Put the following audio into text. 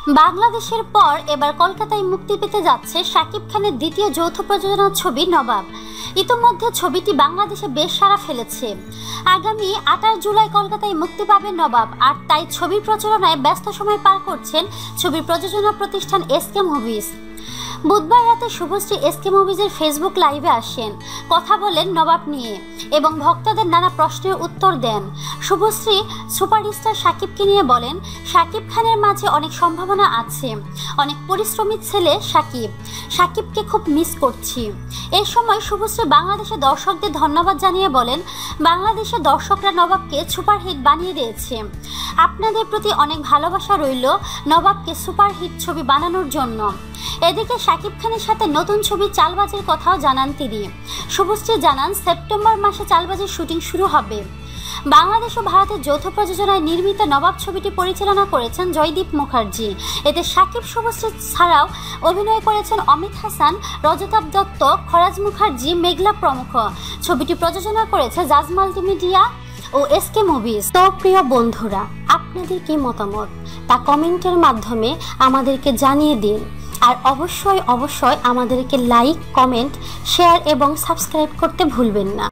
বাংলাদেশের পর এবার কলকাতায় মুক্তি পেতে যাচ্ছে শাকিব খানের দ্বিতীয় যৌথ প্রযোজনার ছবি নবাব। ইতোমধ্যে ছবিটি বাংলাদেশে বেশ সাড়া ফেলেছে। আগামী 28 জুলাই কলকাতায় মুক্তি পাবে নবাব, আর তাই ছবির প্রচারণায় ব্যস্ত সময় পার করছেন ছবির প্রযোজনা প্রতিষ্ঠান এসকে মুভিজ। বুধবার রাতে শুভশ্রী এসকে মুভিজের ফেসবুক লাইভে আসেন, কথা বলেন নবাব নিয়ে এবং ভক্তদের নানা প্রশ্নের উত্তর দেন। শুভশ্রী সুপারস্টার শাকিবকে নিয়ে বলেন, শাকিব খানের মাঝে অনেক সম্ভাবনা আছে, অনেক পরিশ্রমী ছেলে শাকিবকে খুব মিস করছি। এই সময় শুভশ্রী বাংলাদেশের দর্শকদের ধন্যবাদ জানিয়ে বলেন, বাংলাদেশের দর্শকরা নবাবকে সুপারহিট বানিয়ে দিয়েছে। আপনাদের প্রতি অনেক ভালোবাসা রইল নবাবকে সুপারহিট ছবি বানানোর জন্য। এদিকে শাকিব খানের সাথে নতুন ছবি চালবাজের কথাও জানান তিনি। শুভশ্রী জানান, সেপ্টেম্বর মাসে চালবাজের শুটিং শুরু হবে। বাংলাদেশ ও ভারতের যৌথ প্রযোজনায় নির্মিত নবাব ছবিটি পরিচালনা করেছেন জয়দীপ মুখার্জি। এতে শাকিব শুভশ্রী ছাড়াও অভিনয় করেছেন অমিত হাসান, রজতাভ দত্ত, খরাজ মুখার্জি, মেঘলা প্রমুখ। ছবিটি প্রযোজনা করেছে জাজ মাল্টিমিডিয়া ও এসকে মুভিজ। তো প্রিয় বন্ধুরা, আপনাদের কি মতামত তা কমেন্টের মাধ্যমে আমাদেরকে জানিয়ে দিন। আর অবশ্যই আমাদেরকে লাইক, কমেন্ট, শেয়ার এবং সাবস্ক্রাইব করতে ভুলবেন না।